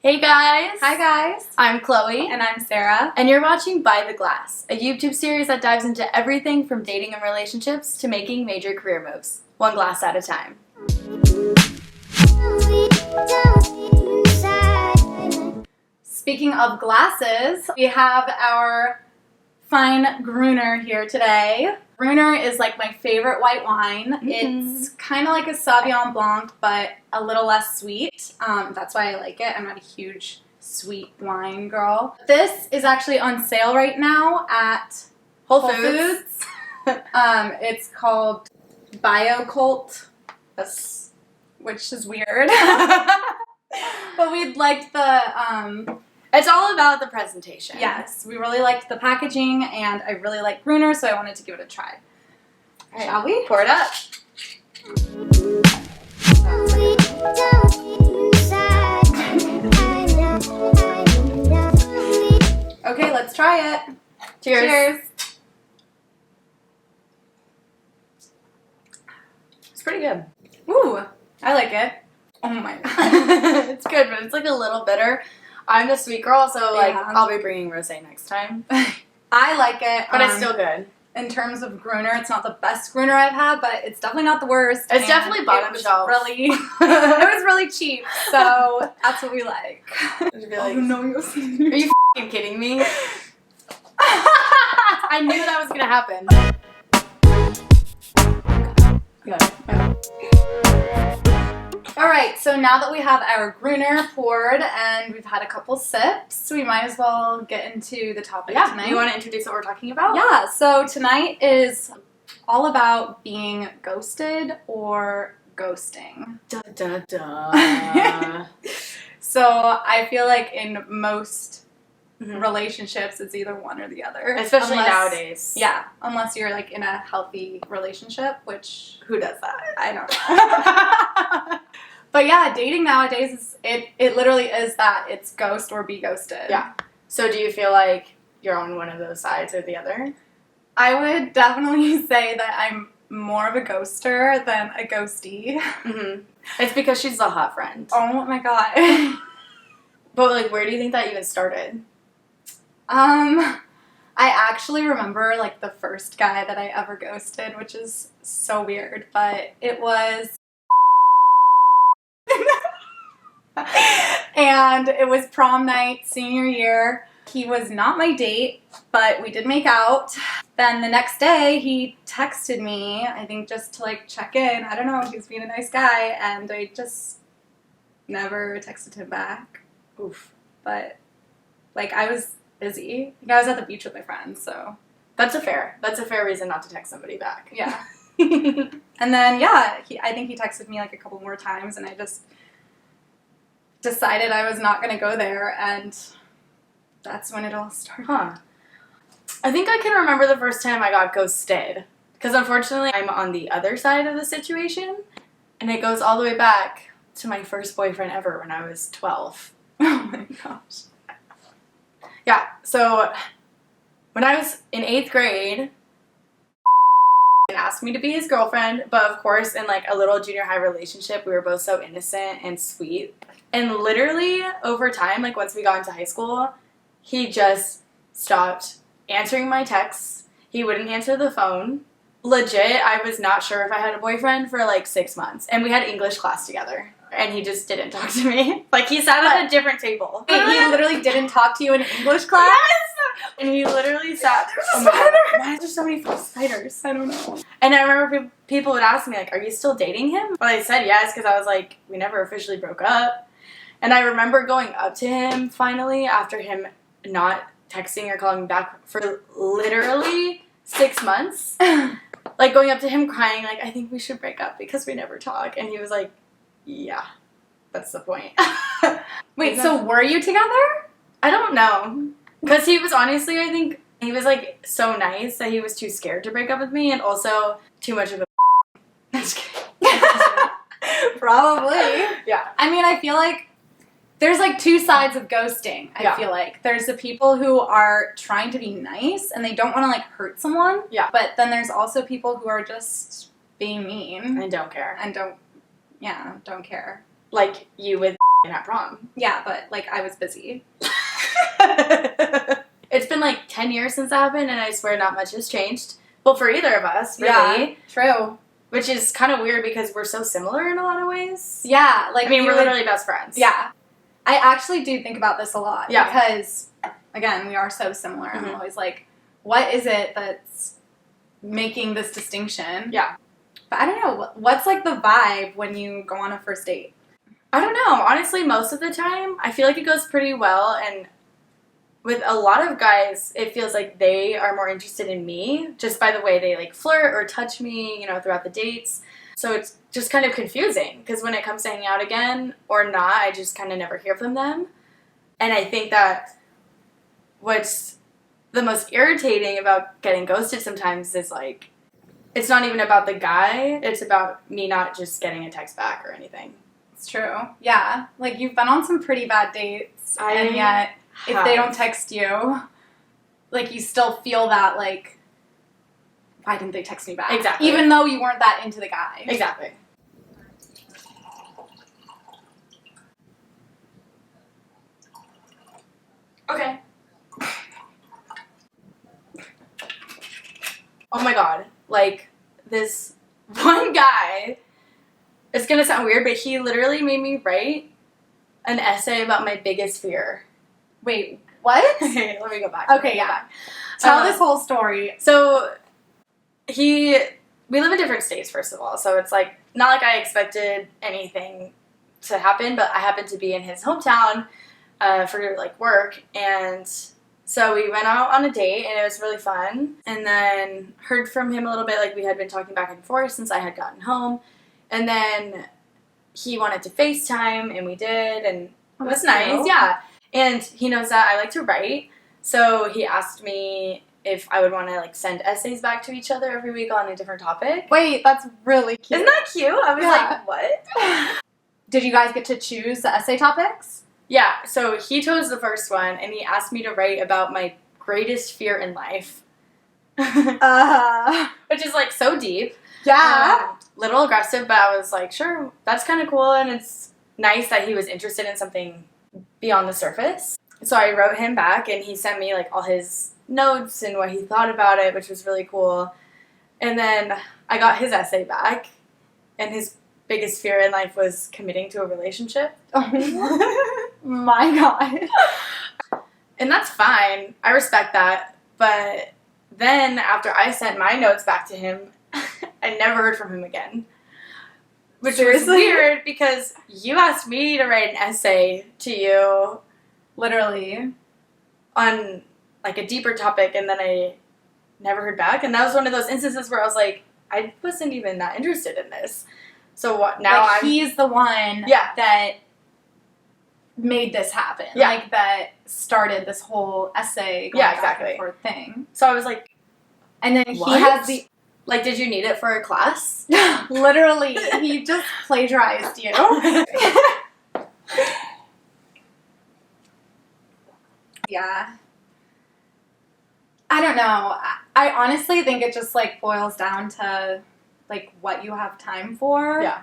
Hey guys! Hi guys! I'm Chloe. And I'm Sarah. And you're watching By the Glass, a YouTube series that dives into everything from dating and relationships to making major career moves, one glass at a time. Speaking of glasses, we have our fine Gruner here today. Gruner is like my favorite white wine. It's kind of like a Sauvignon Blanc, but a little less sweet. That's why I like it. I'm not a huge sweet wine girl. This is actually on sale right now at Whole Foods. It's called BioCult, which is weird. But we liked the... It's all about the presentation. Yes, we really liked the packaging, and I really like Gruner, so I wanted to give it a try. All right, Shall we? Pour it up. Okay, let's try it. Cheers. Cheers. It's pretty good. Ooh, I like it. Oh my god. It's good, but it's like a little bitter. I'm the sweet girl, so like Yeah. I'll be bringing rosé next time. I like it. But it's still good. In terms of Gruner, it's not the best Gruner I've had, but it's definitely not the worst. It's and definitely bottom it was shelf. Really, it was really cheap, so that's what we like. It'd be like, no, you're are you f***ing kidding me? I knew that was gonna happen. Alright, so now that we have our Gruner poured and we've had a couple sips, we might as well get into the topic tonight. Do you want to introduce what we're talking about? Yeah, so tonight is all about being ghosted or ghosting. Da, da, da. So I feel like in most relationships, it's either one or the other. Especially nowadays. Yeah, unless you're like in a healthy relationship, which Who does that? I don't know. But yeah, dating nowadays is it literally is that. It's ghost or be ghosted. Yeah. So do you feel like you're on one of those sides or the other? I would definitely say that I'm more of a ghoster than a ghostie. Mm-hmm. It's because she's the hot friend. Oh my god. But like, where do you think that even started? I actually remember like the first guy that I ever ghosted, which is so weird, but it was and it was prom night, senior year. He was not my date, but we did make out. Then the next day, he texted me, I think just to like check in. I don't know, he was being a nice guy, and I just never texted him back. Oof. But like I was busy. Like, I was at the beach with my friends, so That's a fair reason not to text somebody back. yeah. And then yeah, I think he texted me like a couple more times, and I just decided I was not gonna go there, and that's when it all started. Huh. I think I can remember the first time I got ghosted. Because unfortunately, I'm on the other side of the situation. And it goes all the way back to my first boyfriend ever when I was 12. Oh my gosh. Yeah, so when I was in 8th grade, he asked me to be his girlfriend. But of course, in like a little junior high relationship, we were both so innocent and sweet. And literally, over time, like once we got into high school, he just stopped answering my texts. He wouldn't answer the phone. Legit, I was not sure if I had a boyfriend for like 6 months. And we had English class together. And he just didn't talk to me. Like, he sat at a different table. Wait, he literally didn't talk to you in English class? Yes! And he literally sat... Oh my god, why are there so many spiders? I don't know. And I remember people would ask me, like, are you still dating him? Well, I said yes, because I was like, we never officially broke up. And I remember going up to him, finally, after him not texting or calling me back for literally 6 months. Like, going up to him crying, like, I think we should break up because we never talk. And he was like, yeah, that's the point. Wait, so were you together? I don't know. Because he was honestly, I think, he was, like, so nice that he was too scared to break up with me and also too much of a Just kidding. Probably. Yeah. I mean, I feel like there's like two sides of ghosting, I feel like. There's the people who are trying to be nice and they don't want to like hurt someone. Yeah. But then there's also people who are just being mean. I don't care. And don't care. Like you with at prom. Yeah, but like I was busy. It's been like 10 years since that happened, and I swear not much has changed. Well, for either of us, really. Yeah, true. Which is kind of weird because we're so similar in a lot of ways. Yeah, like I mean, we're literally best friends. Yeah. I actually do think about this a lot. Yeah. Because, again, we are so similar. I'm always like, what is it that's making this distinction? Yeah. But I don't know. What's like the vibe when you go on a first date? I don't know. Honestly, most of the time, I feel like it goes pretty well. And with a lot of guys, it feels like they are more interested in me just by the way they like flirt or touch me, throughout the dates. So it's just kind of confusing because when it comes to hanging out again or not, I just kind of never hear from them. And I think that what's the most irritating about getting ghosted sometimes is like, it's not even about the guy, it's about me not just getting a text back or anything. It's true. Yeah. Like you've been on some pretty bad dates and yet if they don't text you, like you still feel that like, why didn't they text me back? Exactly. Even though you weren't that into the guy. Exactly. Okay. Oh my god. Like, this one guy, it's gonna sound weird, but he literally made me write an essay about my biggest fear. Wait, what? Okay, let me go back. Okay, yeah. Tell this whole story. So, we live in different states, first of all, so it's like, not like I expected anything to happen, but I happened to be in his hometown for, like, work, and so we went out on a date, and it was really fun, and then heard from him a little bit, like, we had been talking back and forth since I had gotten home, and then he wanted to FaceTime, and we did, and it was nice, yeah, and he knows that I like to write, so he asked me if I would want to, like, send essays back to each other every week on a different topic. Wait, that's really cute. Isn't that cute? I was like, what? Did you guys get to choose the essay topics? Yeah, so he chose the first one, and he asked me to write about my greatest fear in life. Which is, like, so deep. Yeah. Little aggressive, but I was like, sure, that's kind of cool, and it's nice that he was interested in something beyond the surface. So I wrote him back, and he sent me, like, all his notes and what he thought about it, which was really cool. And then I got his essay back, and his biggest fear in life was committing to a relationship. Oh my god. And that's fine. I respect that. But then after I sent my notes back to him, I never heard from him again. Which Seriously? was weird because you asked me to write an essay to you. Literally. On like a deeper topic, and then I never heard back. And that was one of those instances where I was like, I wasn't even that interested in this. So what now? Like, he's the one that made this happen. Yeah. Like that started this whole essay back and forth thing. So I was like, and then he what? has the like, did you need it for a class? Literally, he just plagiarized you. Yeah. I don't know. I honestly think it just, like, boils down to, like, what you have time for. Yeah.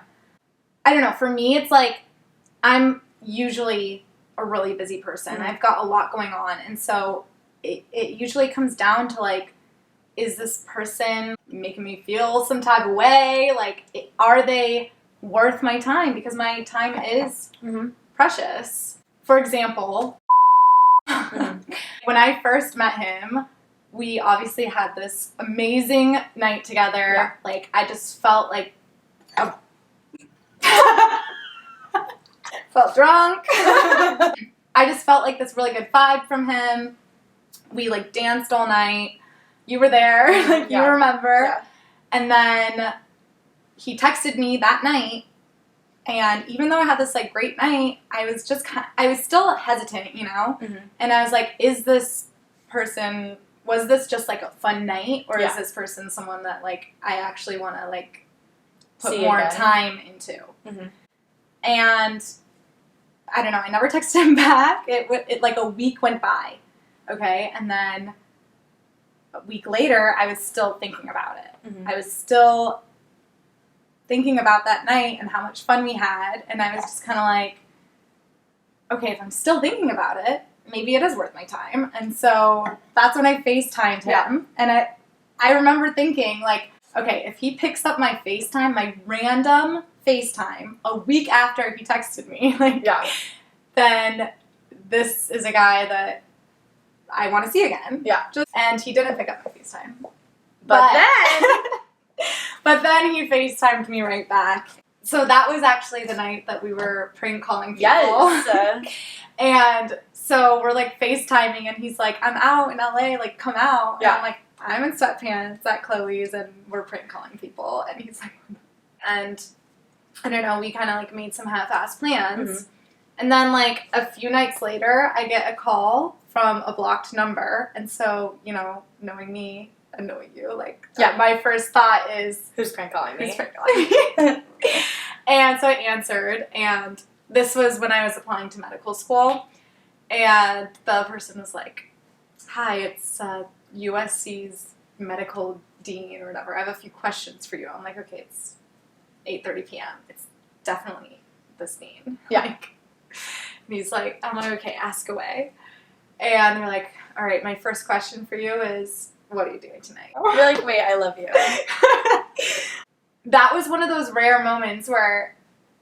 I don't know. For me, it's, like, I'm usually a really busy person. I've got a lot going on. And so it usually comes down to, like, is this person making me feel some type of way? Like, are they worth my time? Because my time is precious. For example, when I first met him, we obviously had this amazing night together. Yeah. Like, I just felt like felt drunk. I just felt like this really good vibe from him. We, like, danced all night. You were there. Like, you remember. Yeah. And then he texted me that night. And even though I had this, like, great night, I was just I was still hesitant, you know? And I was like, was this just, like, a fun night? Or is this person someone that, like, I actually want to, like, put more time into? And I don't know, I never texted him back. It like, a week went by, okay? And then a week later, I was still thinking about it. I was still thinking about that night and how much fun we had, and I was just kind of like, okay, if I'm still thinking about it, maybe it is worth my time. And so that's when I FaceTimed him. Yeah. And I remember thinking, like, okay, if he picks up my FaceTime, my random FaceTime, a week after he texted me, like, Yeah. then this is a guy that I want to see again. Yeah. And he didn't pick up my FaceTime. But then... But then he FaceTimed me right back. So that was actually the night that we were prank calling people. Yes. And so we're like FaceTiming and he's like, I'm out in LA, like come out. Yeah. And I'm like, I'm in sweatpants at Chloe's and we're prank calling people. And he's like, and I don't know, we kind of like made some half-assed plans. Mm-hmm. And then like a few nights later, I get a call from a blocked number. And so, you know, knowing me and knowing you, like, my first thought is, Who's prank calling me? who's prank calling me? And so I answered, and this was when I was applying to medical school. And the person was like, hi, it's USC's medical dean or whatever. I have a few questions for you. I'm like, okay, it's 8:30 p.m. It's definitely this dean. Yeah. Like, and he's like, I'm like, okay, ask away. And they're like, all right, my first question for you is, what are you doing tonight? You're like, wait, I love you. That was one of those rare moments where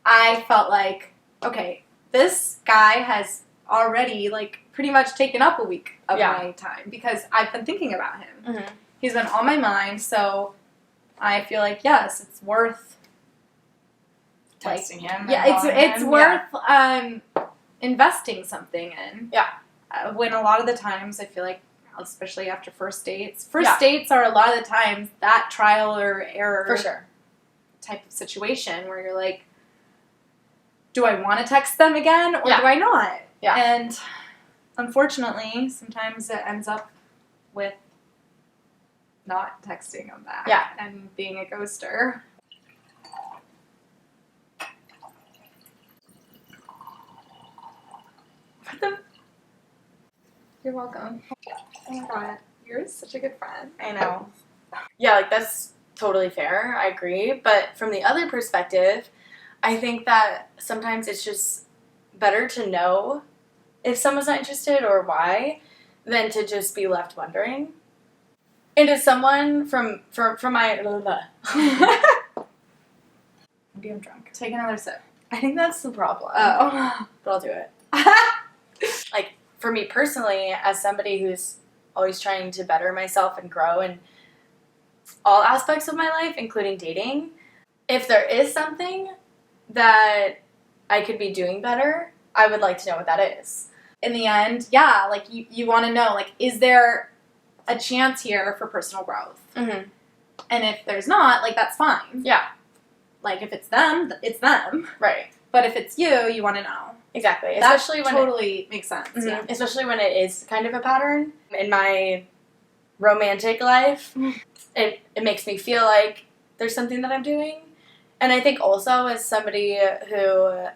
I felt like, okay, this guy has already, like, pretty much taken up a week of my time because I've been thinking about him. Mm-hmm. He's been on my mind, so I feel like, yes, it's worth Texting him. Yeah, it's worth investing something in. Yeah. When a lot of the times I feel like, especially after first dates Yeah. dates are a lot of the times that trial or error For sure. type of situation where you're like, do I want to text them again or Yeah. do I not? Yeah. And unfortunately, sometimes it ends up with not texting them back Yeah. and being a ghoster. What the... You're welcome. Oh my god, you're such a good friend. I know. Yeah, like, that's totally fair. I agree. But from the other perspective, I think that sometimes it's just better to know if someone's not interested or why than to just be left wondering. And as someone from my... Maybe I'm drunk. Take another sip. I think that's the problem. Oh. But I'll do it. Like, for me personally, as somebody who's always trying to better myself and grow in all aspects of my life, including dating, if there is something that I could be doing better, I would like to know what that is. In the end, yeah, like, you want to know, like, is there a chance here for personal growth? Mm-hmm. And if there's not, like, that's fine. Yeah. Like, if it's them, it's them. Right. But if it's you want to know. Exactly. That Especially when totally makes sense. Mhm. Yeah. Especially when it is kind of a pattern. In my romantic life, it makes me feel like there's something that I'm doing. And I think also as somebody who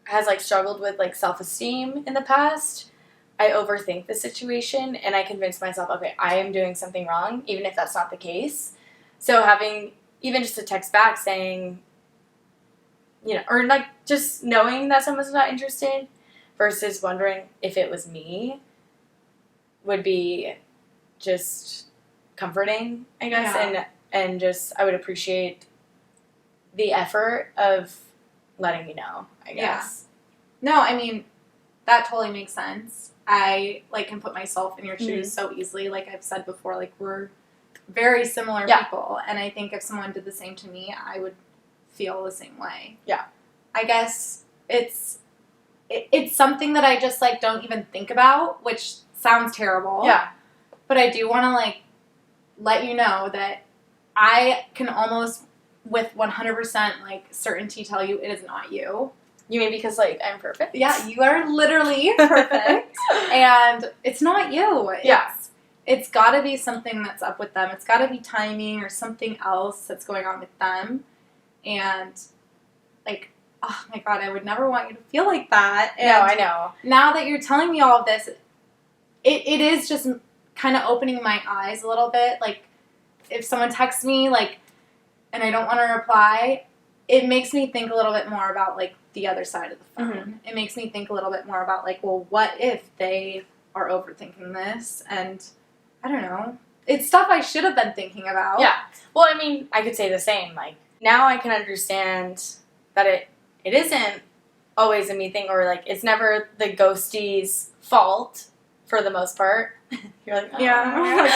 has, like, struggled with, like, self-esteem in the past, I overthink the situation and I convince myself, okay, I am doing something wrong, even if that's not the case. So having even just a text back saying, you know, or, like, just knowing that someone's not interested versus wondering if it was me would be just comforting, I guess. Yeah. And just, I would appreciate the effort of letting me know, I guess. No, I mean, that totally makes sense. I, like, can put myself in your shoes so easily. Like I've said before, like, we're very similar people. And I think if someone did the same to me, I would feel the same way. Yeah. I guess it's something that I just, like, don't even think about, which sounds terrible. Yeah. But I do want to, like, let you know that I can almost with 100%, like, certainty tell you it is not you. You mean because, like, I'm perfect? Yeah, you are literally perfect. And it's not you. It's got to be something that's up with them. It's got to be timing or something else that's going on with them. And, like, oh my god, I would never want you to feel like that. And no, I know. now that you're telling me all of this, it is just kind of opening my eyes a little bit. Like, if someone texts me, like, and I don't want to reply, it makes me think a little bit more about, like, the other side of the phone. Mm-hmm. It makes me think a little bit more about, like, well, what if they are overthinking this? And I don't know. It's stuff I should have been thinking about. Yeah. Well, I mean, I could say the same. Like, now I can understand that it isn't always a me thing, or, like, it's never the ghostie's fault for the most part. You're like, oh. Yeah.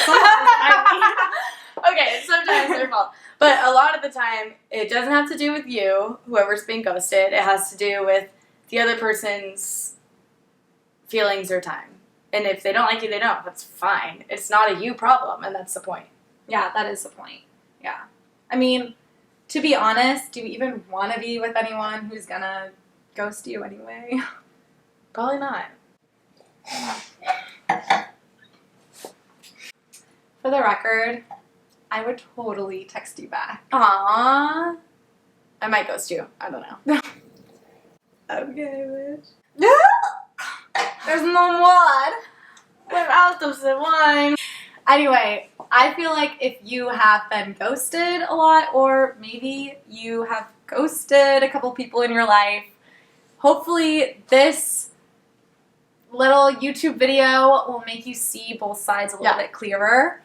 Okay, sometimes their fault. But a lot of the time, it doesn't have to do with you, whoever's being ghosted. It has to do with the other person's feelings or time. And if they don't like you, they don't. That's fine. It's not a you problem, and that's the point. Yeah, that is the point. Yeah. I mean, to be honest, do you even want to be with anyone who's gonna ghost you anyway? Probably not. For the record, I would totally text you back. Aww. I might ghost you. I don't know. Okay, bitch. There's no blood. My mouth does the wine. Anyway, I feel like if you have been ghosted a lot, or maybe you have ghosted a couple people in your life, hopefully this little YouTube video will make you see both sides a little bit clearer.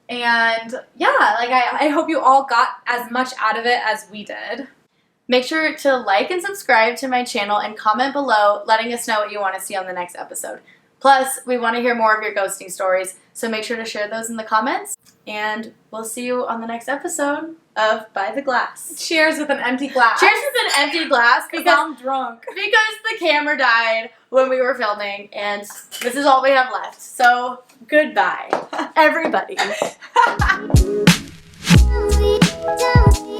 And yeah, like I hope you all got as much out of it as we did. Make sure to like and subscribe to my channel and comment below letting us know what you want to see on the next episode. Plus, we want to hear more of your ghosting stories, so make sure to share those in the comments. And we'll see you on the next episode of By the Glass. Cheers with an empty glass. Cheers with an empty glass because I'm drunk. Because the camera died when we were filming, and this is all we have left. So, goodbye, everybody. Don't